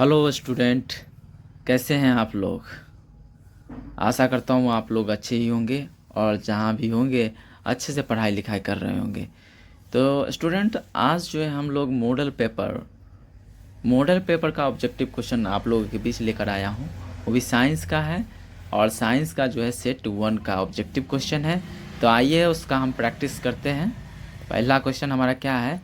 Hello student, कैसे हैं आप लोग। आशा करता हूँ आप लोग अच्छे ही होंगे और जहाँ भी होंगे अच्छे से पढ़ाई लिखाई कर रहे होंगे। तो स्टूडेंट, आज जो है हम लोग मॉडल पेपर का ऑब्जेक्टिव क्वेश्चन आप लोगों के बीच लेकर आया हूँ। वो भी साइंस का है और साइंस का जो है सेट 1 का ऑब्जेक्टिव क्वेश्चन है। तो आइए उसका हम प्रैक्टिस करते हैं। पहला क्वेश्चन हमारा क्या है,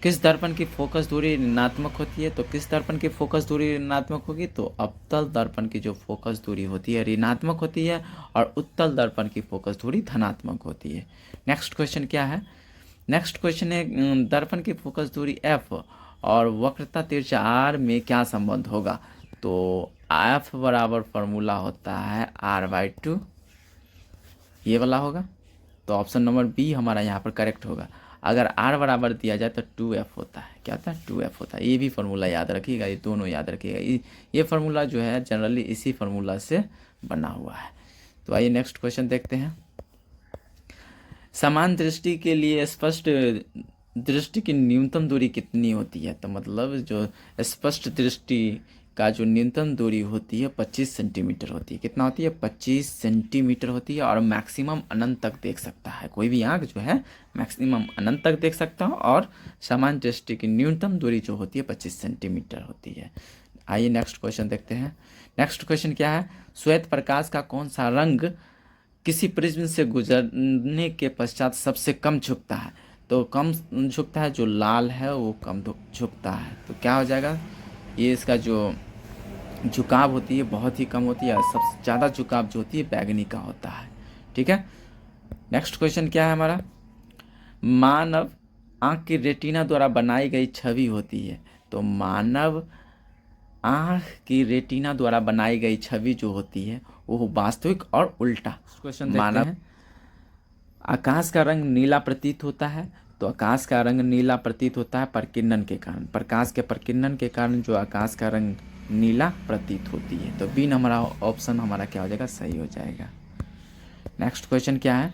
किस दर्पण की फोकस दूरी ऋणात्मक होती है। तो किस दर्पण की फोकस दूरी ऋणात्मक होगी, तो अवतल दर्पण की जो फोकस दूरी होती है ऋणात्मक होती है और उत्तल दर्पण की फोकस दूरी धनात्मक होती है। नेक्स्ट क्वेश्चन क्या है, नेक्स्ट क्वेश्चन है दर्पण की फोकस दूरी f और वक्रता तिरछा r में क्या संबंध होगा। तो f बराबर फॉर्मूला होता है r/2, ये वाला होगा। तो ऑप्शन नंबर बी हमारा यहाँ पर करेक्ट होगा। अगर r बराबर दिया जाए तो 2f होता है। क्या होता है? 2f होता है। ये भी फार्मूला याद रखिएगा, ये दोनों याद रखिएगा। ये फार्मूला जो है जनरली इसी फार्मूला से बना हुआ है। तो आइए नेक्स्ट क्वेश्चन देखते हैं। समान दृष्टि के लिए स्पष्ट दृष्टि की न्यूनतम दूरी कितनी होती है। तो मतलब जो स्पष्ट दृष्टि का जो न्यूनतम दूरी होती है 25 सेंटीमीटर होती है। कितना होती है? 25 सेंटीमीटर होती है। और मैक्सिमम अनंत तक देख सकता है, कोई भी आँख जो है मैक्सिमम अनंत तक देख सकता है। और समान दृष्टि की न्यूनतम दूरी जो होती है 25 सेंटीमीटर होती है। आइए नेक्स्ट क्वेश्चन देखते हैं। नेक्स्ट क्वेश्चन क्या है, श्वेत प्रकाश का कौन सा रंग किसी प्रिज्म से गुजरने के पश्चात सबसे कम झुकता है। तो कम झुकता है, जो लाल है वो कम झुकता है। तो क्या हो जाएगा, ये इसका जो झुकाव होती है बहुत ही कम होती है और सबसे ज़्यादा झुकाव जो होती है बैगनी का होता है। ठीक है। नेक्स्ट क्वेश्चन क्या है हमारा, मानव आँख की रेटिना द्वारा बनाई गई छवि होती है। तो मानव आँख की रेटिना द्वारा बनाई गई छवि जो होती है वो वास्तविक और उल्टा। क्वेश्चन देखते हैं। आकाश का रंग नीला प्रतीत होता है। तो आकाश का रंग नीला प्रतीत होता है प्रकीर्णन के कारण। प्रकाश के प्रकीर्णन के कारण जो आकाश का रंग नीला प्रतीत होती है। तो बी हमारा ऑप्शन हमारा क्या हो जाएगा, सही हो जाएगा। नेक्स्ट क्वेश्चन क्या है,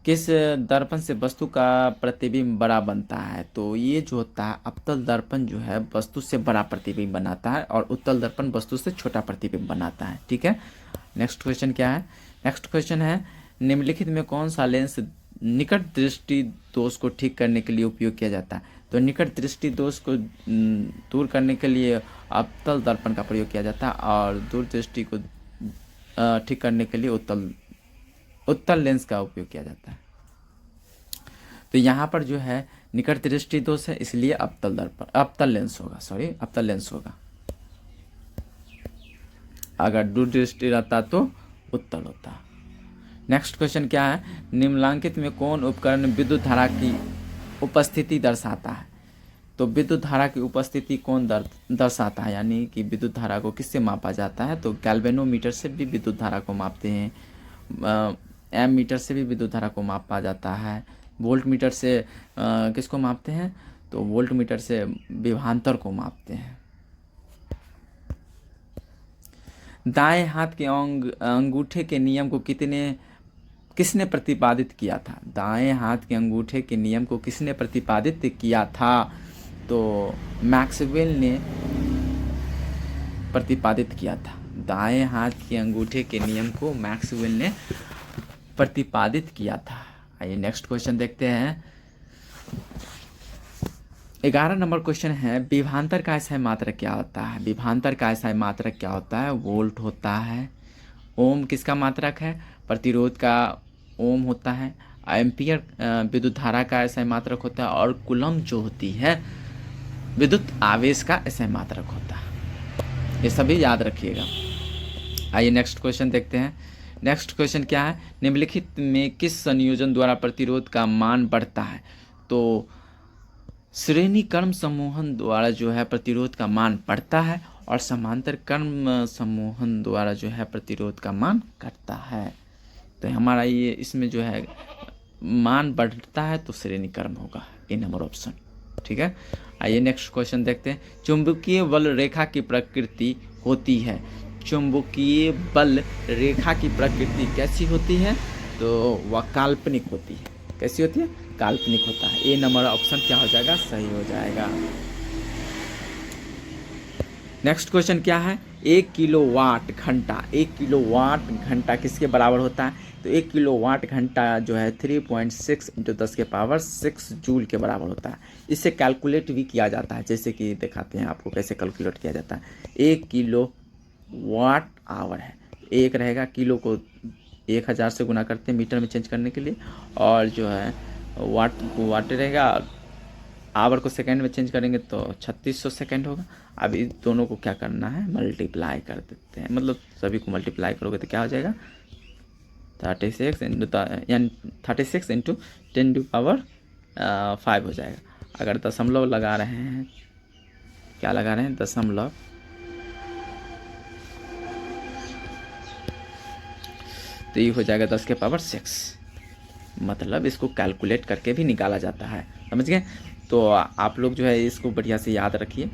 किस दर्पण से वस्तु का प्रतिबिंब बड़ा बनता है। तो ये जो होता है अवतल दर्पण जो है वस्तु से बड़ा प्रतिबिंब बनाता है और उत्तल दर्पण वस्तु से छोटा प्रतिबिंब बनाता है। ठीक है। नेक्स्ट क्वेश्चन क्या है, नेक्स्ट क्वेश्चन है निम्नलिखित में कौन सा लेंस निकट दृष्टि दोष को ठीक करने के लिए उपयोग किया जाता है। तो निकट दृष्टि दोष को दूर करने के लिए अवतल दर्पण का प्रयोग किया जाता है और दूर दृष्टि को ठीक करने के लिए उत्तल लेंस का उपयोग किया जाता है। तो यहाँ पर जो है निकट दृष्टि दोष है इसलिए अवतल लेंस होगा। अगर दूर दृष्टि रहता तो उत्तल होता। नेक्स्ट क्वेश्चन क्या है, निम्नलिखित में कौन उपकरण विद्युत धारा की उपस्थिति दर्शाता है। तो विद्युत धारा की उपस्थिति कौन दर्शाता है, यानी कि विद्युत धारा को किससे मापा जाता है। तो गैल्वेनोमीटर से भी विद्युत धारा को मापते हैं, एम मीटर से भी विद्युत धारा को मापा जाता है, वोल्ट मीटर से किसको मापते हैं, तो वोल्ट मीटर से विभवांतर को मापते हैं। दाएं हाथ के अंगूठे के नियम को किसने प्रतिपादित किया था। दाएं हाथ के अंगूठे के नियम को किसने प्रतिपादित किया था। तो मैक्सवेल ने प्रतिपादित किया था। दाएं हाथ के अंगूठे के नियम को मैक्सवेल ने प्रतिपादित किया था। आइए नेक्स्ट क्वेश्चन देखते हैं। 11 नंबर क्वेश्चन है, विभवांतर का एसआई मात्रक क्या होता है। विभवांतर का एसआई मात्रक क्या होता है, वोल्ट होता है। ओम किसका मात्रक है, प्रतिरोध का ओम होता है। एम्पियर विद्युत धारा का एसआई मात्रक होता है और कूलम जो होती है विद्युत आवेश का एसआई मात्रक होता है। ये सभी याद रखिएगा। आइए नेक्स्ट क्वेश्चन देखते हैं। नेक्स्ट क्वेश्चन क्या है, निम्नलिखित में किस संयोजन द्वारा प्रतिरोध का मान बढ़ता है। तो श्रेणी क्रम समूहन द्वारा जो है प्रतिरोध का मान बढ़ता है और समांतर क्रम समूहन द्वारा जो है प्रतिरोध का मान घटता है। तो हमारा ये इसमें जो है मान बढ़ता है तो श्रेणी क्रम होगा, ए नंबर ऑप्शन। ठीक है। आइए नेक्स्ट क्वेश्चन देखते हैं। चुंबकीय बल रेखा की प्रकृति होती है। चुंबकीय बल रेखा की प्रकृति कैसी होती है, तो वह काल्पनिक होती है। कैसी होती है, काल्पनिक होता है। ए नंबर ऑप्शन क्या हो जाएगा, सही हो जाएगा। नेक्स्ट क्वेश्चन क्या है, 1 किलोवाट घंटा, 1 किलोवाट घंटा किसके बराबर होता है? तो 1 किलोवाट घंटा जो है 3.6 इंटू 10⁻6 जूल के बराबर होता है। इसे कैलकुलेट भी किया जाता है, जैसे कि दिखाते हैं आपको कैसे कैलकुलेट किया जाता है। 1 किलोवाट आवर है, एक रहेगा, किलो को 1000 से गुना करते हैं मीटर में चेंज करने के लिए, और जो है वाट को वाट रहेगा, आवर को सेकंड में चेंज करेंगे तो 3600 सेकंड होगा। अब इस दोनों को क्या करना है, मल्टीप्लाई कर देते हैं, मतलब सभी को मल्टीप्लाई करोगे तो क्या हो जाएगा, 36 यानी 36 इंटू 10⁵ हो जाएगा। अगर दशमलव लगा रहे हैं, क्या लगा रहे हैं, दशमलव, तो ये हो जाएगा 10⁻6, मतलब इसको कैलकुलेट करके भी निकाला जाता है, समझ गए? तो आप लोग जो है इसको बढ़िया से याद रखिए।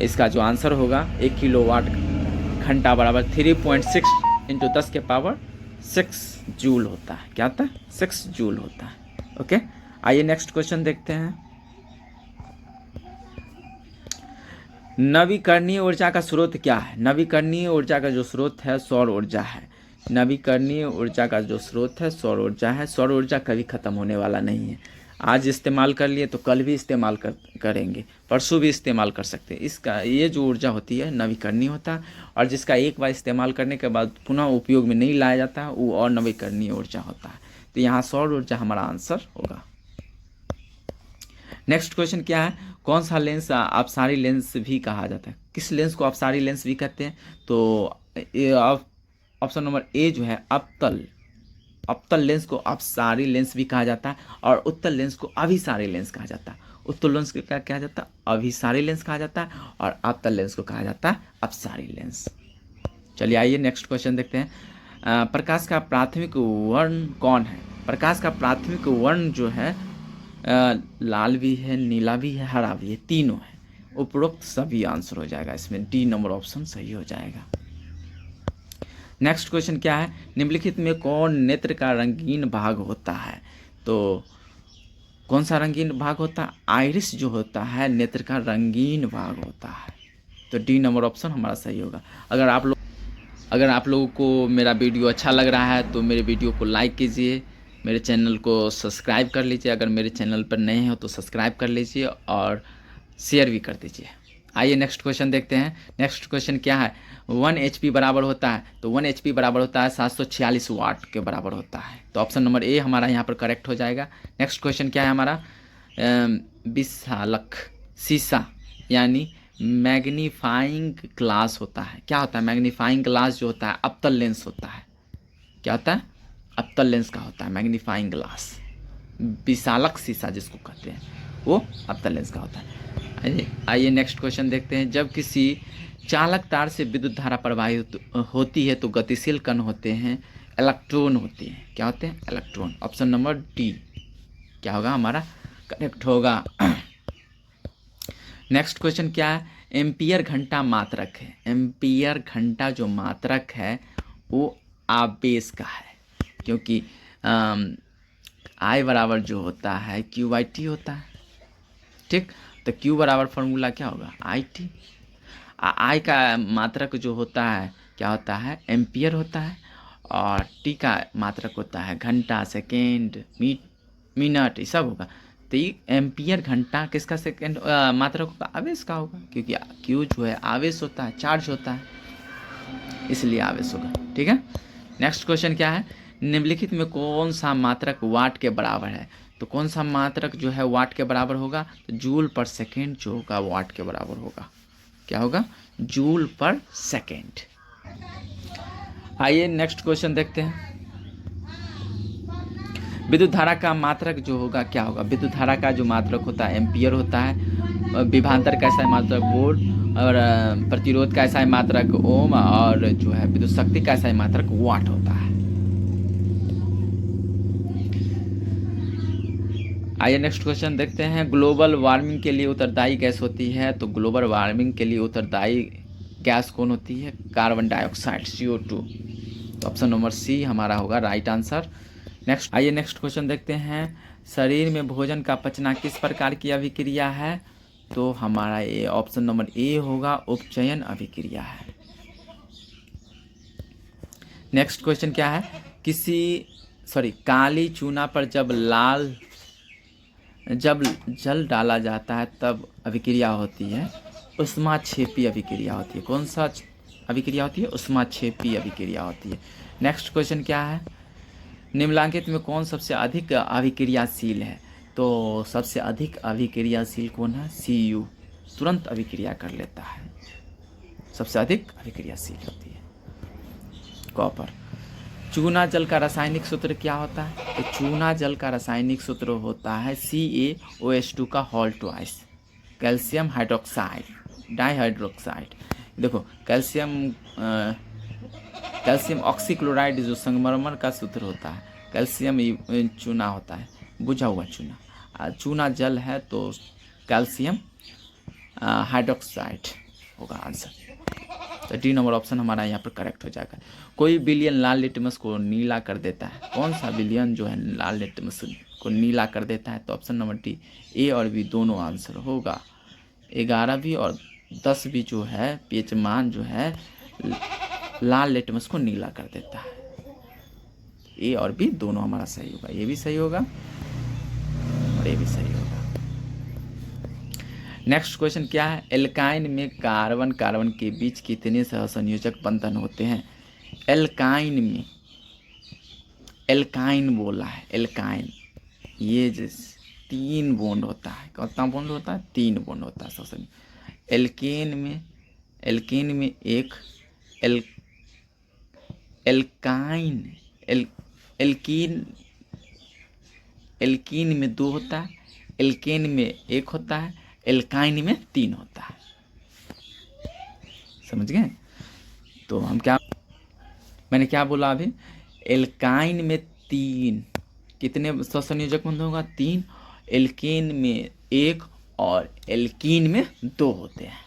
इसका जो आंसर होगा 1 किलोवाट घंटा बराबर 3.6 इंटू 10⁻6 जूल होता है। क्या होता है? 6 जूल होता है। ओके, आइए नेक्स्ट क्वेश्चन देखते हैं। नवीकरणीय ऊर्जा का स्रोत क्या है? नवीकरणीय ऊर्जा का जो स्रोत है सौर ऊर्जा है। नवीकरणीय ऊर्जा का जो स्रोत है सौर ऊर्जा है। सौर ऊर्जा कभी ख़त्म होने वाला नहीं है। आज इस्तेमाल कर लिए तो कल भी इस्तेमाल करेंगे, परसों भी इस्तेमाल कर सकते हैं। इसका ये जो ऊर्जा होती है नवीकरणीय होता है, और जिसका एक बार इस्तेमाल करने के बाद पुनः उपयोग में नहीं लाया जाता वो और नवीकरणीय ऊर्जा होता है। तो यहाँ सौर ऊर्जा हमारा आंसर होगा। नेक्स्ट क्वेश्चन क्या है, कौन सा लेंस अपसारी लेंस भी कहा जाता है? किस लेंस को अपसारी लेंस भी कहते हैं? तो ऑप्शन नंबर ए जो है अवतल लेंस को अपसारी लेंस भी कहा जाता है, और उत्तल लेंस को अभिसारी लेंस कहा जाता है। उत्तल लेंस को क्या कहा जाता है? अभिसारी लेंस कहा जाता है, और अवतल लेंस को कहा जाता है अपसारी लेंस। चलिए आइए नेक्स्ट क्वेश्चन देखते हैं। प्रकाश का प्राथमिक वर्ण कौन है? प्रकाश का प्राथमिक वर्ण जो है लाल भी है, नीला भी है, हरा भी है, तीनों है। उपरोक्त सभी आंसर हो जाएगा, इसमें डी नंबर ऑप्शन सही हो जाएगा। नेक्स्ट क्वेश्चन क्या है, निम्नलिखित में कौन नेत्र का रंगीन भाग होता है? तो कौन सा रंगीन भाग होता है? आइरिस जो होता है नेत्र का रंगीन भाग होता है। तो डी नंबर ऑप्शन हमारा सही होगा। अगर आप लोगों को मेरा वीडियो अच्छा लग रहा है तो मेरे वीडियो को लाइक कीजिए, मेरे चैनल को सब्सक्राइब कर लीजिए। अगर मेरे चैनल पर नए हो तो सब्सक्राइब कर लीजिए और शेयर भी कर दीजिए। आइए नेक्स्ट क्वेश्चन देखते हैं। नेक्स्ट क्वेश्चन क्या है, 1 HP बराबर होता है? तो 1 HP बराबर होता है 746 वाट के बराबर होता है। तो ऑप्शन नंबर ए हमारा यहाँ पर करेक्ट हो जाएगा। नेक्स्ट क्वेश्चन क्या है हमारा, विशालक शीशा यानी मैग्नीफाइंग ग्लास होता है। क्या होता है? मैग्नीफाइंग ग्लास जो होता है अवतल लेंस होता है। क्या होता है? अवतल लेंस का होता है मैग्नीफाइंग ग्लास। विशालक शीशा जिसको कहते हैं वो अवतल लेंस का होता है। आइए नेक्स्ट क्वेश्चन देखते हैं। जब किसी चालक तार से विद्युत धारा प्रवाहित होती है तो गतिशील कण होते हैं, इलेक्ट्रॉन होते हैं। क्या होते हैं? इलेक्ट्रॉन। ऑप्शन नंबर डी क्या होगा हमारा करेक्ट होगा। नेक्स्ट क्वेश्चन क्या है, एम्पियर घंटा मात्रक है। एम्पियर घंटा जो मात्रक है वो आवेश का है, क्योंकि आई बराबर जो होता है QT होता है। ठीक, तो Q बराबर फॉर्मूला क्या होगा? IT। आई का मात्रक जो होता है क्या होता है? एम्पियर होता है, और T का मात्रक होता है घंटा, सेकेंड, मिनट, ये सब होगा। तो ये एम्पियर घंटा किसका सेकेंड मात्रक होगा? आवेश का होगा, क्योंकि Q जो है आवेश होता है, चार्ज होता है, इसलिए आवेश होगा। ठीक है, नेक्स्ट क्वेश्चन क्या है, निम्नलिखित में कौन सा मात्रक वाट के बराबर है? तो कौन सा मात्रक जो है वाट के बराबर होगा? तो जूल पर सेकेंड जो होगा वाट के बराबर होगा। क्या होगा? जूल पर सेकेंड। आइए नेक्स्ट क्वेश्चन देखते हैं। विद्युत धारा का मात्रक जो होगा क्या होगा? विद्युत धारा का जो मात्रक होता है एम्पियर होता है, विभवांतर का ऐसा मात्रक वोल्ट, और प्रतिरोध का ऐसा मात्रक ओम, और जो है विद्युत शक्ति का ऐसा मात्रक वाट होता है। आइए नेक्स्ट क्वेश्चन देखते हैं। ग्लोबल वार्मिंग के लिए उत्तरदायी गैस होती है? तो ग्लोबल वार्मिंग के लिए उत्तरदायी गैस कौन होती है? Carbon dioxide, CO2। तो ऑप्शन नंबर सी हमारा होगा right answer. Next next question देखते हैं। शरीर में भोजन का पचना किस प्रकार की अभिक्रिया है? तो हमारा ये ऑप्शन नंबर ए होगा, उपचयन अभिक्रिया है। नेक्स्ट क्वेश्चन क्या है, काली चूना पर जब जल डाला जाता है तब अभिक्रिया होती है, ऊष्माक्षेपी अभिक्रिया होती है। कौन सा अभिक्रिया होती है? ऊष्माक्षेपी अभिक्रिया होती है। नेक्स्ट क्वेश्चन क्या है, निम्नलिखित में कौन सबसे अधिक अभिक्रियाशील है? तो सबसे अधिक अभिक्रियाशील कौन है? Cu, तुरंत अभिक्रिया कर लेता है, सबसे अधिक अभिक्रियाशील होती है कॉपर। चूना जल का रासायनिक सूत्र क्या होता है? तो चूना जल का रासायनिक सूत्र होता है CaOH2 का होल ट्वाइस, कैल्शियम हाइड्रोक्साइड डाइहाइड्रोक्साइड। देखो कैल्शियम ऑक्सीक्लोराइड जो संगमरमर का सूत्र होता है, कैल्शियम चूना होता है, बुझा हुआ चूना। चूना जल है तो कैल्शियम हाइड्रोक्साइड होगा आंसर। तो डी नंबर ऑप्शन हमारा यहाँ पर करेक्ट हो जाएगा। कोई विलयन लाल लिटमस को नीला कर देता है, कौन सा विलयन जो है लाल लिटमस को नीला कर देता है? तो ऑप्शन नंबर डी, ए और बी दोनों आंसर होगा। 11 भी और 10 भी जो है पीएच मान जो है लाल लिटमस को नीला कर देता है। ए और बी दोनों हमारा सही होगा, ये भी सही होगा और ये भी सही होगा। नेक्स्ट क्वेश्चन क्या है, एल्काइन में कार्बन कार्बन के बीच कितने सहसंयोजक बंधन होते हैं? एल्काइन में, एल्काइन बोला है, एल्काइन ये 3 बॉन्ड होता है। कितना बॉन्ड होता है? 3 बॉन्ड होता है सहसंयोजक। एल्केन में एक एल्कीन में 2 होता है, एल्केन में 1 होता है, एल्काइन में 3 होता है। समझ गए? तो मैंने क्या बोला अभी? एल्काइन में 3 कितने सहसंयोजक बंधन होगा? 3। एल्केन में 1 और एल्कीन में 2 होते हैं।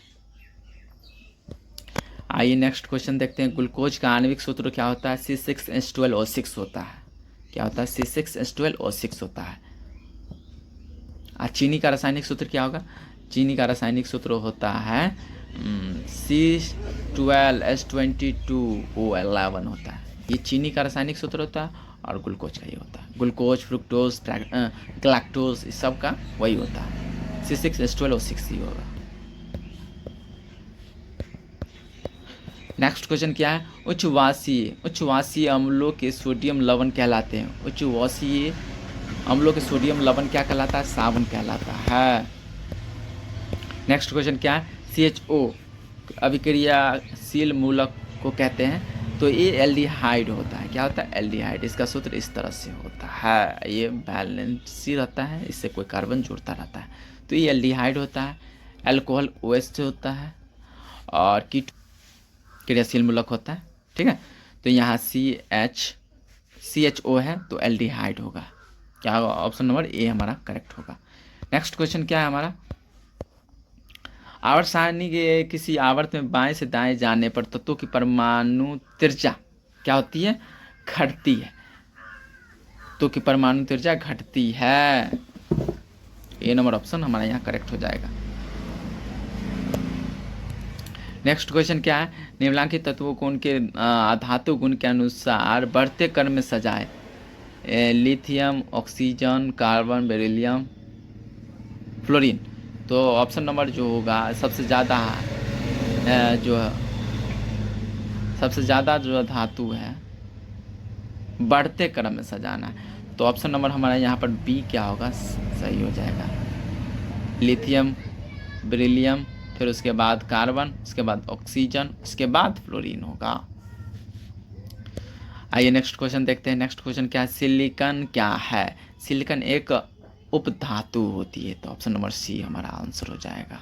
आइए नेक्स्ट क्वेश्चन देखते हैं। ग्लूकोज का आणविक सूत्र क्या होता है? C6H12O6 होता है। क्या होता है? C6H12O6 होता है। चीनी का रासायनिक सूत्र क्या होगा? चीनी का रासायनिक सूत्र होता है C12H22O11 होता है। ये चीनी का रासायनिक सूत्र होता है और ग्लूकोज का ये होता है। ग्लूकोज, फ्रुक्टोज, गैलेक्टोज इस सब का वही होता है। C6H12O6 ही होगा। नेक्स्ट क्वेश्चन क्या है? उच्चवासीय अम्लों के सोडियम लवण कहलाते हैं। उच्चवासीय अम्लों के सोडियम लवण क्या कहलाता है? साबुन कहलाता है। नेक्स्ट क्वेश्चन क्या है? CHO अभिक्रियाशील मूलक को कहते हैं। तो ये एल्डिहाइड होता है। क्या होता है? एल्डिहाइड। इसका सूत्र इस तरह से होता है, ये बैलेंसी रहता है, इससे कोई कार्बन जुड़ता रहता है, तो ये एल्डिहाइड होता है। अल्कोहल OH से होता है और क्रियाशील मूलक होता है। ठीक है, तो यहाँ CHO है तो एल्डिहाइड होगा। क्या होगा? ऑप्शन नंबर ए हमारा करेक्ट होगा। नेक्स्ट क्वेश्चन क्या है हमारा? आवर्त सारणी के किसी आवर्त में बाएं से दाएं जाने पर तत्वों की परमाणु त्रिज्या क्या होती है? घटती है। तो की परमाणु त्रिज्या घटती है। ए नंबर ऑप्शन हमारा यहाँ करेक्ट हो जाएगा। नेक्स्ट क्वेश्चन क्या है? निम्नलिखित तत्वों को उनके धातु गुण के अनुसार बढ़ते क्रम में सजाए। Lithium, oxygen, carbon, beryllium, fluorine. तो ऑप्शन नंबर जो होगा सबसे ज़्यादा जो धातु है बढ़ते क्रम में सजाना है। तो ऑप्शन नंबर हमारा यहाँ पर बी क्या होगा? सही हो जाएगा। लिथियम, बेरिलियम, फिर उसके बाद कार्बन, उसके बाद ऑक्सीजन, उसके बाद फ्लोरीन होगा। आइए नेक्स्ट क्वेश्चन देखते हैं। नेक्स्ट क्वेश्चन क्या है? सिलिकॉन क्या है? सिलिकॉन एक उपधातु होती है। तो ऑप्शन नंबर सी हमारा आंसर हो जाएगा।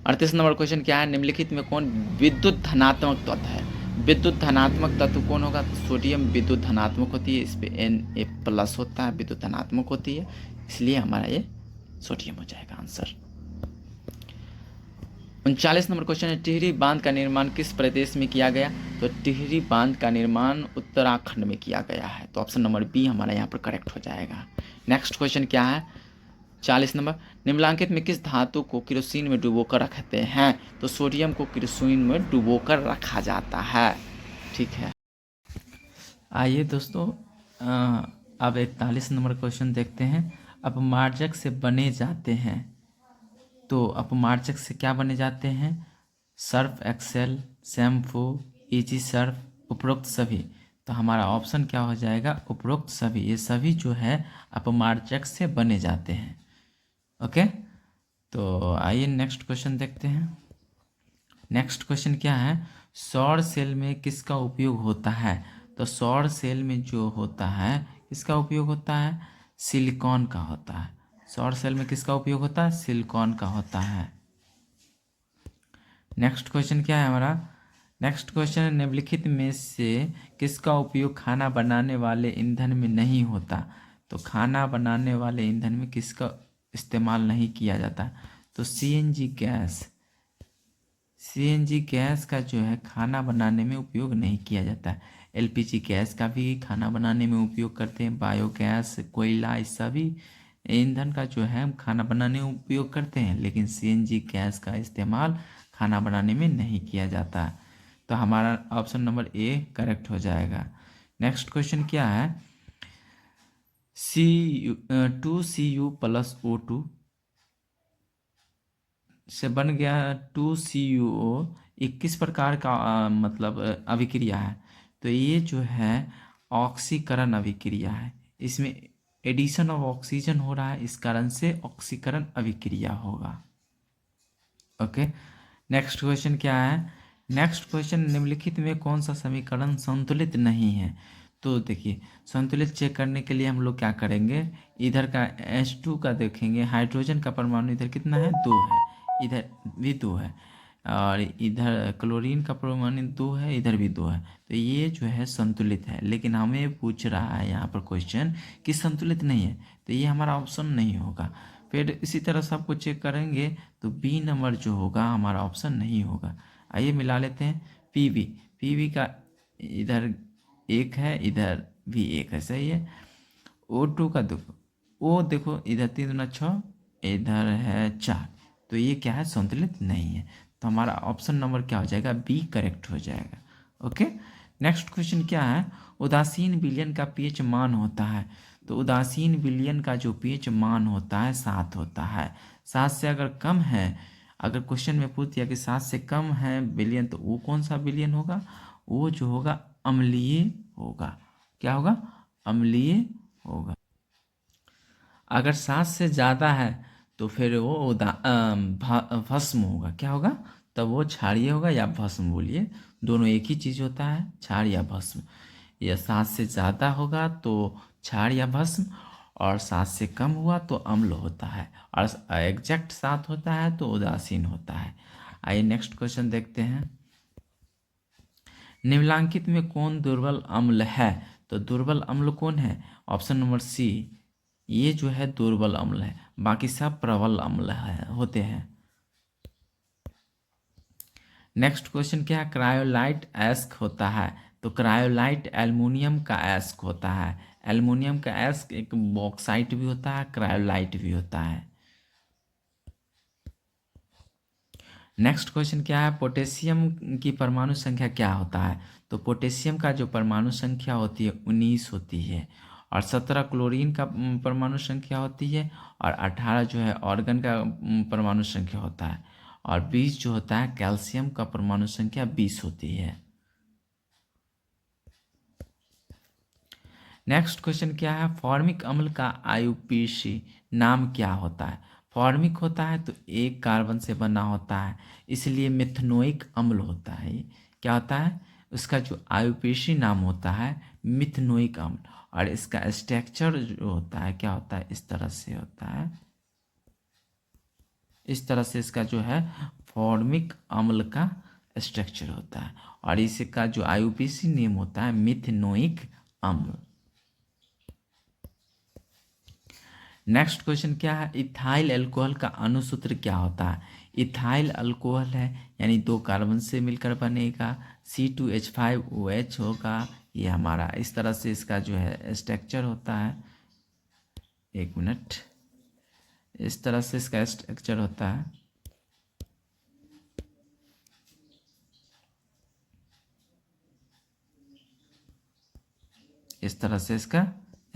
38 नंबर क्वेश्चन क्या है? निम्नलिखित में कौन विद्युत धनात्मक तत्व है? विद्युत धनात्मक तत्व कौन होगा? सोडियम विद्युत धनात्मक होती है, इस पे Na+ होता है, विद्युत धनात्मक होती है, इसलिए हमारा ये सोडियम हो जाएगा आंसर। 39 नंबर क्वेश्चन है, टिहरी बांध का निर्माण किस प्रदेश में किया गया? तो टिहरी बांध का निर्माण उत्तराखंड में किया गया है। तो ऑप्शन नंबर बी हमारा यहाँ पर करेक्ट हो जाएगा। नेक्स्ट क्वेश्चन क्या है? 40 नंबर, निम्नलिखित में किस धातु को केरोसिन में डुबोकर रखते हैं? तो सोडियम को केरोसिन में डुबोकर रखा जाता है। ठीक है, आइए दोस्तों अब 41 नंबर क्वेश्चन देखते हैं। अपमार्जक से बने जाते हैं, तो अपमार्जक से क्या बने जाते हैं? Surf Excel, shampoo, easy surf, उपरोक्त सभी। तो हमारा ऑप्शन क्या हो जाएगा? उपरोक्त सभी। ये सभी जो है अपमार्जक से बने जाते हैं। ओके, तो आइए नेक्स्ट क्वेश्चन देखते हैं। नेक्स्ट क्वेश्चन क्या है? सौर सेल में किसका उपयोग होता है? तो सौर सेल में जो होता है किसका उपयोग होता है? सिलिकॉन का होता है। सौर सेल में किसका उपयोग होता है? सिलिकॉन का होता है। नेक्स्ट क्वेश्चन क्या है हमारा? नेक्स्ट क्वेश्चन है, निम्नलिखित में से किसका उपयोग खाना बनाने वाले ईंधन में नहीं होता? तो खाना बनाने वाले ईंधन में किसका इस्तेमाल नहीं किया जाता? तो सीएनजी गैस। सीएनजी गैस का जो है खाना बनाने में उपयोग नहीं किया जाता है। एलपीजी गैस का भी खाना बनाने में उपयोग करते हैं। बायोगैस, कोयला, इस सभी ईंधन का जो है हम खाना बनाने में उपयोग करते हैं, लेकिन सीएनजी गैस का इस्तेमाल खाना बनाने में नहीं किया जाता है। तो हमारा ऑप्शन नंबर ए करेक्ट हो जाएगा। नेक्स्ट क्वेश्चन क्या है? Cu2Cu+O2 से बन गया 2CuO, ये किस प्रकार का मतलब अभिक्रिया है? तो ये जो है ऑक्सीकरण अभिक्रिया है। इसमें एडिशन ऑफ ऑक्सीजन हो रहा है, इस कारण से ऑक्सीकरण अभिक्रिया होगा। ओके, नेक्स्ट क्वेश्चन क्या है? नेक्स्ट क्वेश्चन, निम्नलिखित में कौन सा समीकरण संतुलित नहीं है? तो देखिए, संतुलित चेक करने के लिए हम लोग क्या करेंगे? इधर का H2 का देखेंगे, हाइड्रोजन का परमाणु इधर कितना है? 2 है, इधर भी 2 है, और इधर क्लोरीन का परमाणु 2 है, इधर भी 2 है। तो ये जो है संतुलित है, लेकिन हमें पूछ रहा है यहाँ पर क्वेश्चन कि संतुलित नहीं है, तो ये हमारा ऑप्शन नहीं होगा। फिर इसी तरह सबको चेक करेंगे तो बी नंबर जो होगा हमारा ऑप्शन नहीं होगा। आइए मिला लेते हैं। पीवी, पीवी का इधर 1 है, इधर भी 1 है, सही है। O2 का देखो, ओ देखो इधर 3 दूना 6, इधर है 4, तो ये क्या है? संतुलित नहीं है। तो हमारा ऑप्शन नंबर क्या हो जाएगा? बी करेक्ट हो जाएगा। ओके, नेक्स्ट क्वेश्चन क्या है? उदासीन विलयन का पीएच मान होता है। तो उदासीन विलयन का जो पीएच मान होता है 7 होता है। 7 से अगर कम है, अगर क्वेश्चन में पूछ दिया कि 7 से कम है विलयन, तो वो कौन सा विलयन होगा? वो जो होगा अम्लीय होगा। क्या होगा? अम्लीय होगा। अगर 7 से ज़्यादा है तो फिर वो भस्म होगा। क्या होगा? तब वो क्षारीय होगा या भस्म, बोलिए, दोनों एक ही चीज़ होता है, क्षार या भस्म। या 7 से ज़्यादा होगा तो क्षार या भस्म, और 7 से कम हुआ तो अम्ल होता है, और एग्जैक्ट 7 होता है तो उदासीन होता है। आइए नेक्स्ट क्वेश्चन देखते हैं। निम्नलिखित में कौन दुर्बल अम्ल है? तो दुर्बल अम्ल कौन है? ऑप्शन नंबर सी, ये जो है दुर्बल अम्ल है, बाकी सब प्रबल अम्ल है होते हैं। नेक्स्ट क्वेश्चन क्या है? क्रायोलाइट एस्क होता है। तो क्रायोलाइट एल्युमिनियम का एस्क होता है। एल्युमिनियम का एस्क एक बॉक्साइट भी होता है, क्रायोलाइट भी होता है। नेक्स्ट क्वेश्चन क्या है? पोटेशियम की परमाणु संख्या क्या होता है? तो पोटेशियम का जो परमाणु संख्या होती है 19 होती है, और 17 क्लोरीन का परमाणु संख्या होती है, और 18 जो है ऑर्गन का परमाणु संख्या होता है, और 20 जो होता है कैल्शियम का परमाणु संख्या 20 होती है। नेक्स्ट क्वेश्चन क्या है? फॉर्मिक अम्ल का आईयूपीएसी नाम क्या होता है? फॉर्मिक होता है तो एक कार्बन से बना होता है, इसलिए मिथनोइक अम्ल होता है। ये क्या होता है? उसका जो आईयूपीएसी नाम होता है मिथनोइक अम्ल, और इसका स्ट्रक्चर जो होता है क्या होता है? इस तरह से होता है, इस तरह से इसका जो है फॉर्मिक अम्ल का स्ट्रक्चर होता है, और इसका जो आईयूपीएसी नेम होता है मिथनोइक अम्ल। नेक्स्ट क्वेश्चन क्या है? इथाइल अल्कोहल का अणुसूत्र क्या होता है? इथाइल अल्कोहल है, यानी 2 कार्बन से मिलकर बनेगा, C2H5OH होगा। ये हमारा इस तरह से इसका जो है स्ट्रक्चर होता है। एक मिनट, इस तरह से इसका स्ट्रक्चर होता है। इस तरह से इसका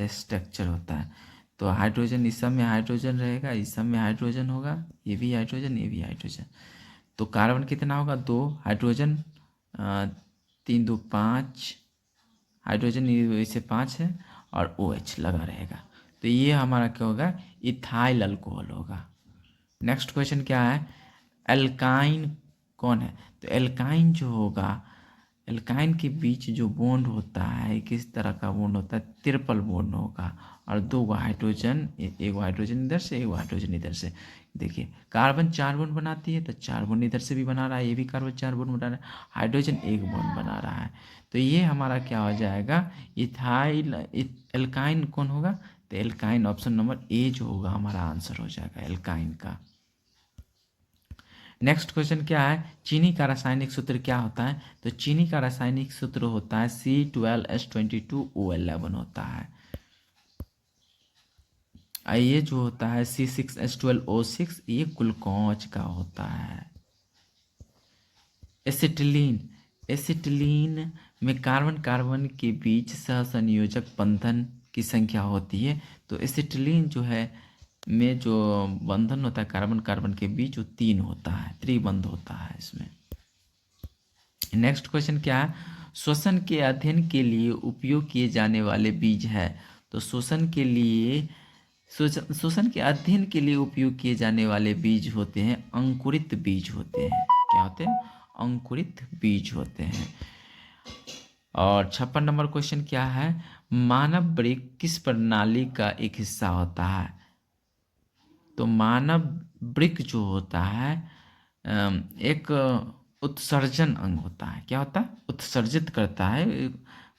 स्ट्रक्चर होता है। तो हाइड्रोजन, इस सब में हाइड्रोजन रहेगा, इस सब में हाइड्रोजन होगा, ये भी हाइड्रोजन, ये भी हाइड्रोजन। तो कार्बन कितना होगा? 2 हाइड्रोजन, 3 2 5 हाइड्रोजन, इसे 5 है और OH लगा रहेगा। तो ये हमारा क्या होगा? इथाइल अल्कोहल होगा। नेक्स्ट क्वेश्चन क्या है? एल्काइन कौन है? तो एल्काइन जो होगा, एल्काइन के बीच जो बॉन्ड होता है किस तरह का बॉन्ड होता है? ट्रिपल बॉन्ड होगा और 2 हाइड्रोजन, एक हाइड्रोजन इधर से, एक हाइड्रोजन इधर से। देखिए कार्बन 4 बॉन्ड बनाती है, तो 4 बॉन्ड इधर से भी बना रहा है, ये भी कार्बन 4 बॉन्ड बना रहा है, हाइड्रोजन 1 बॉन्ड बना रहा है। तो ये हमारा क्या हो जाएगा? इथाइल। एल्काइन कौन होगा? तो एल्काइन ऑप्शन नंबर ए जो होगा हमारा आंसर हो जाएगा एल्काइन का। नेक्स्ट क्वेश्चन क्या है? चीनी का रासायनिक सूत्र क्या होता है? तो चीनी का रासायनिक सूत्र होता है C12H22O11 होता है। ये जो होता है C6H12O6, ये ग्लूकोज का होता है। एसिटिलीन, एसिटिलीन में कार्बन कार्बन के बीच सहसंयोजक बंधन की संख्या होती है। तो एसिटिलीन जो है में जो बंधन होता है कार्बन कार्बन के बीच, वो 3 होता है, त्रिबंध होता है इसमें। नेक्स्ट क्वेश्चन क्या है? श्वसन के अध्ययन के लिए उपयोग किए जाने वाले बीज है। तो श्वसन के लिए, श्वसन के अध्ययन के लिए उपयोग किए जाने वाले बीज होते हैं अंकुरित बीज होते हैं। क्या होते हैं? अंकुरित बीज होते हैं। और 56 नंबर क्वेश्चन क्या है? मानव वृक्क किस प्रणाली का एक हिस्सा होता है? तो मानव वृक्क जो होता है एक उत्सर्जन अंग होता है। क्या होता है? उत्सर्जित करता है,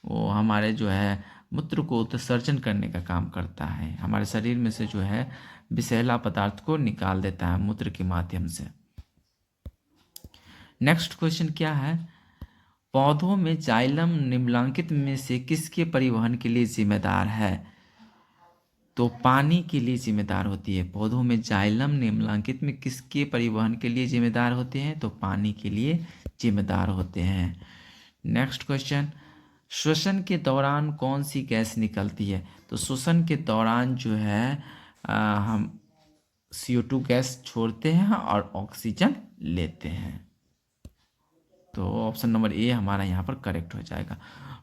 वो हमारे जो है मूत्र को उत्सर्जन करने का काम करता है, हमारे शरीर में से जो है विषैला पदार्थ को निकाल देता है मूत्र के माध्यम से। नेक्स्ट क्वेश्चन क्या है? पौधों में जाइलम निम्नलिखित में से किसके परिवहन के लिए जिम्मेदार है? तो पानी के लिए जिम्मेदार होती है। पौधों में जाइलम निम्नलिखित में किसके परिवहन के लिए जिम्मेदार होते हैं? तो पानी के लिए जिम्मेदार होते हैं। नेक्स्ट क्वेश्चन, श्वसन के दौरान कौन सी गैस निकलती है? तो श्वसन के दौरान जो है हम CO2 गैस छोड़ते हैं और ऑक्सीजन लेते हैं। तो ऑप्शन नंबर ए हमारा यहाँ पर करेक्ट हो जाएगा।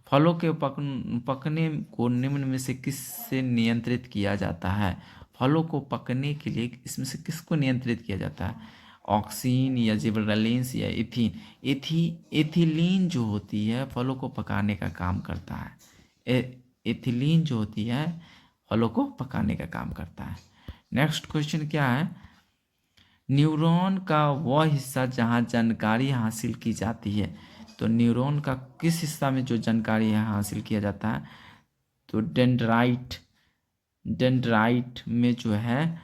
फलों के पकने को निम्न में से किससे नियंत्रित किया जाता है? फलों को पकने के लिए इसमें से किसको नियंत्रित किया जाता है? ऑक्सीन या जिबरेलिन्स या एथिलीन जो होती है फलों को पकाने का काम करता है। एथिलीन जो होती है फलों को पकाने का काम करता है। नेक्स्ट क्वेश्चन क्या है? न्यूरॉन का वह हिस्सा जहाँ जानकारी हासिल की जाती है। तो न्यूरॉन का किस हिस्सा में जो जानकारी है हासिल किया जाता है? तो डेंड्राइट में जो है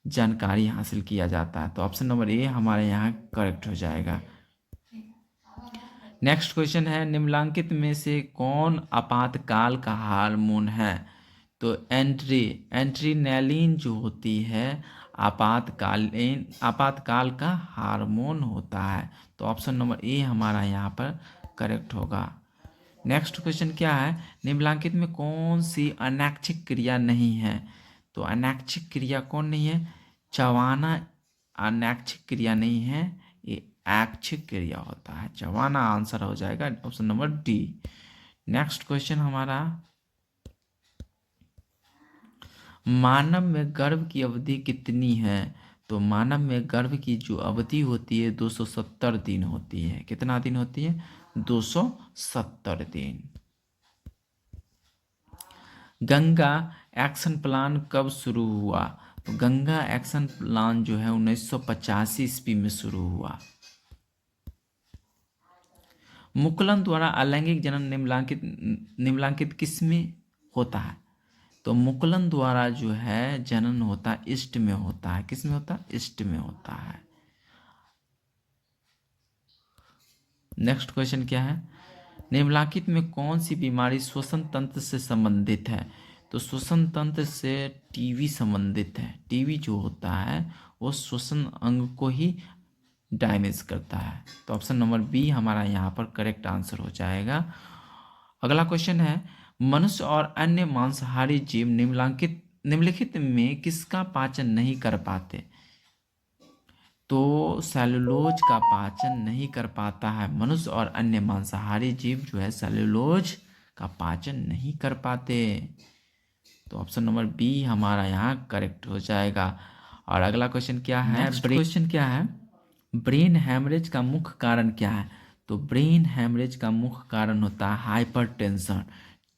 जानकारी हासिल किया जाता है। तो ऑप्शन नंबर ए हमारे यहाँ करेक्ट हो जाएगा। नेक्स्ट क्वेश्चन है, निम्नलिखित में से कौन आपातकाल का हार्मोन है? तो एंट्रीनेलिन जो होती है आपातकाल का हार्मोन होता है। तो ऑप्शन नंबर ए हमारा यहाँ पर करेक्ट होगा। नेक्स्ट क्वेश्चन क्या है? निम्नलिखित में कौन सी अनैच्छिक क्रिया नहीं है? तो अनैच्छिक क्रिया कौन नहीं है? चबाना अनैच्छिक क्रिया नहीं है, ये ऐच्छिक क्रिया होता है। चबाना आंसर हो जाएगा option number D. Next question हमारा, मानव में गर्भ की अवधि कितनी है? तो मानव में गर्भ की जो अवधि होती है 270 दिन होती है। कितना दिन होती है? 270 दिन। गंगा एक्शन प्लान कब शुरू हुआ? तो गंगा एक्शन प्लान जो है 1985 ईस्वी में शुरू हुआ। मुकुलन द्वारा अलैंगिक जनन निम्नलिखित किस में होता है? तो मुकुलन द्वारा जो है जनन होता है ईस्ट में होता है। किस में होता है? ईस्ट में होता है। नेक्स्ट क्वेश्चन क्या है? निम्नलिखित में कौन सी बीमारी श्वसन तंत्र से संबंधित है? तो श्वसन तंत्र से टीबी संबंधित है। टीबी जो होता है वो श्वसन अंग को ही डैमेज करता है। तो ऑप्शन नंबर बी हमारा यहाँ पर करेक्ट आंसर हो जाएगा। अगला क्वेश्चन है, मनुष्य और अन्य मांसाहारी जीव निम्नलिखित में किसका पाचन नहीं कर पाते? तो सेलुलोज का पाचन नहीं कर पाता है। मनुष्य और अन्य मांसाहारी जीव जो है सेलुलोज का पाचन नहीं कर पाते। तो ऑप्शन नंबर बी हमारा यहाँ करेक्ट हो जाएगा। और अगला क्वेश्चन क्या है? नेक्स्ट क्वेश्चन क्या है? ब्रेन हैमरेज का मुख्य कारण क्या है? तो ब्रेन हैमरेज का मुख्य कारण होता है हाइपरटेंशन।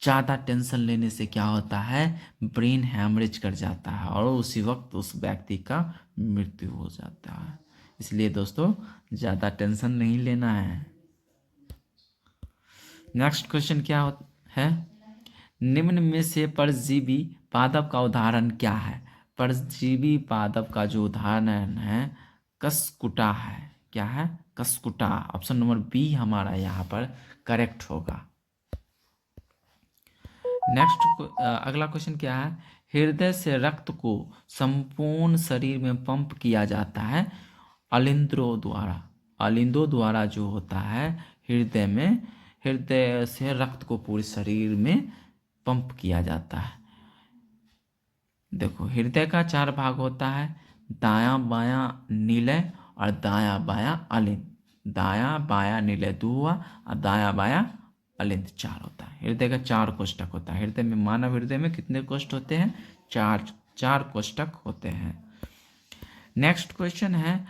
ज़्यादा टेंशन लेने से क्या होता है? ब्रेन हैमरेज कर जाता है और उसी वक्त उस व्यक्ति का मृत्यु हो जाता है। इसलिए दोस्तों ज़्यादा टेंशन नहीं लेना है। नेक्स्ट क्वेश्चन क्या है? निम्न में से परजीवी पादप का उदाहरण क्या है? परजीवी पादप का जो उदाहरण है कसकुटा है। क्या है? कसकुटा। ऑप्शन नंबर बी हमारा यहाँ पर करेक्ट होगा। नेक्स्ट अगला क्वेश्चन क्या है? हृदय से रक्त को संपूर्ण शरीर में पंप किया जाता है अलिंद्रों द्वारा। अलिंदों द्वारा जो होता है हृदय से रक्त को पूरे शरीर में पंप किया जाता है। देखो हृदय का 4 भाग होता है, दायां बायां निलय और दायां बायां अलिंद। दायां बायां निलय 2 हुआ और दायां बायां अलिंद 4 होता है। हृदय का 4 कोष्ठक होता है। हृदय में मानव हृदय में कितने कोष्ठ होते हैं? 4 कोष्ठक होते हैं। नेक्स्ट क्वेश्चन है,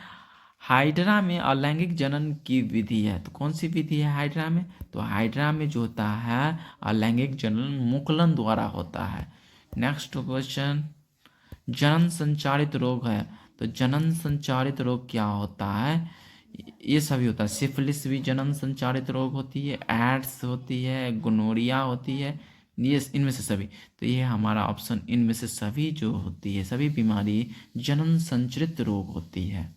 हाइड्रा में अलैंगिक जनन की विधि है। तो कौन सी विधि है हाइड्रा में? तो हाइड्रा में जो होता है अलैंगिक जनन मुकुलन द्वारा होता है। नेक्स्ट क्वेश्चन, जनन संचारित रोग है। तो जनन संचारित रोग क्या होता है? ये सभी होता है। सिफिलिस भी जनन संचारित रोग होती है, एड्स होती है, गोनोरिया होती है, ये इनमें से सभी। तो ये हमारा ऑप्शन इनमें से सभी जो होती है, सभी बीमारी जनन संचरित रोग होती है।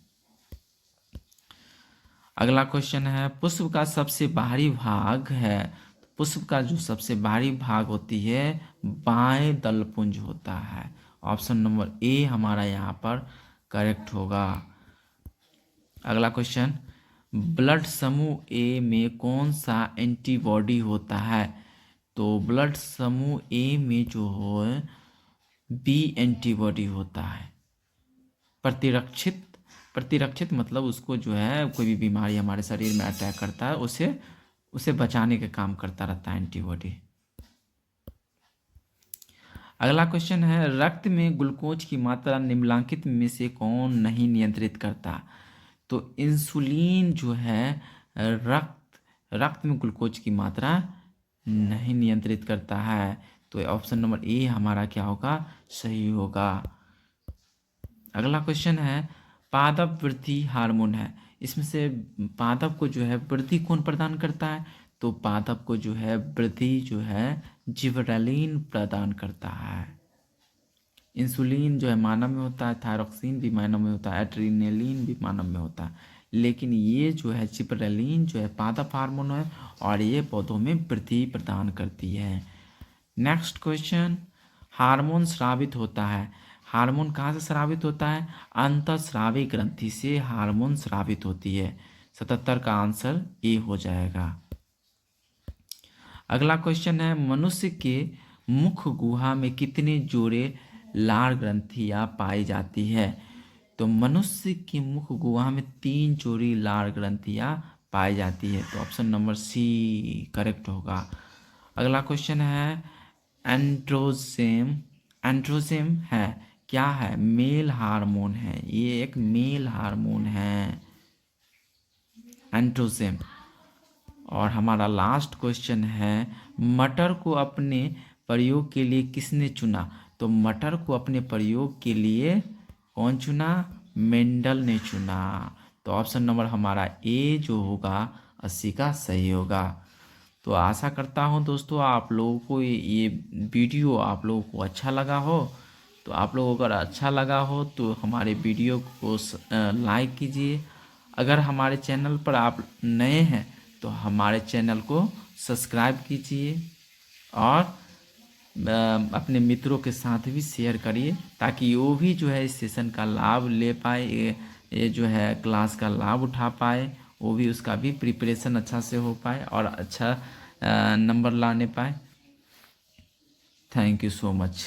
अगला क्वेश्चन है, पुष्प का सबसे बाहरी भाग है। पुष्प का जो सबसे बाहरी भाग होती है बाएं दलपुंज होता है। ऑप्शन नंबर ए हमारा यहाँ पर करेक्ट होगा। अगला क्वेश्चन, ब्लड समूह ए में कौन सा एंटीबॉडी होता है? तो ब्लड समूह ए में जो हो बी एंटीबॉडी होता है। प्रतिरक्षित मतलब उसको जो है कोई भी बीमारी हमारे शरीर में अटैक करता है उसे बचाने का काम करता रहता है एंटीबॉडी। अगला क्वेश्चन है, रक्त में ग्लूकोज की मात्रा निम्नलिखित में से कौन नहीं नियंत्रित करता? तो इंसुलिन जो है रक्त में ग्लूकोज की मात्रा नहीं नियंत्रित करता है। तो ऑप्शन नंबर ए हमारा क्या होगा? सही होगा। अगला क्वेश्चन है, पादप वृद्धि हार्मोन है। इसमें से पादप को जो है वृद्धि कौन प्रदान करता है? तो पादप को जो है वृद्धि जो है जिबरेलिन प्रदान करता है। इंसुलिन जो है मानव में होता है, थायरोक्सिन भी मानव में होता है, एड्रेनालिन भी मानव में होता है, लेकिन ये जो है जिबरेलिन जो है पादप हार्मोन है और ये पौधों में वृद्धि प्रदान करती है। नेक्स्ट क्वेश्चन, हार्मोन स्रावित होता है। हार्मोन कहाँ से स्रावित होता है? अंतःस्रावी ग्रंथि से हार्मोन स्रावित होती है। 77 का आंसर ए हो जाएगा। अगला क्वेश्चन है, मनुष्य के मुख गुहा में कितने जोड़े लार ग्रंथियाँ पाई जाती है? तो मनुष्य की मुख गुहा में 3 जोड़ी लार ग्रंथियाँ पाई जाती है। तो ऑप्शन नंबर सी करेक्ट होगा। अगला क्वेश्चन है, एंड्रोजेन है क्या है? मेल हार्मोन है। ये एक मेल हार्मोन है एंड्रोजेन। और हमारा लास्ट क्वेश्चन है, मटर को अपने प्रयोग के लिए किसने चुना? तो मटर को अपने प्रयोग के लिए कौन चुना? मेंडल ने चुना। तो ऑप्शन नंबर हमारा ए जो होगा 80 का सही होगा। तो आशा करता हूँ दोस्तों आप लोगों को ये वीडियो आप लोगों को अच्छा लगा हो। तो आप लोगों को अगर अच्छा लगा हो तो हमारे वीडियो को लाइक कीजिए। अगर हमारे चैनल पर आप नए हैं तो हमारे चैनल को सब्सक्राइब कीजिए और अपने मित्रों के साथ भी शेयर करिए, ताकि वो भी जो है इस सेशन का लाभ ले पाए, ये जो है क्लास का लाभ उठा पाए, वो भी उसका भी प्रिपरेशन अच्छा से हो पाए और अच्छा नंबर लाने पाए। Thank you so much.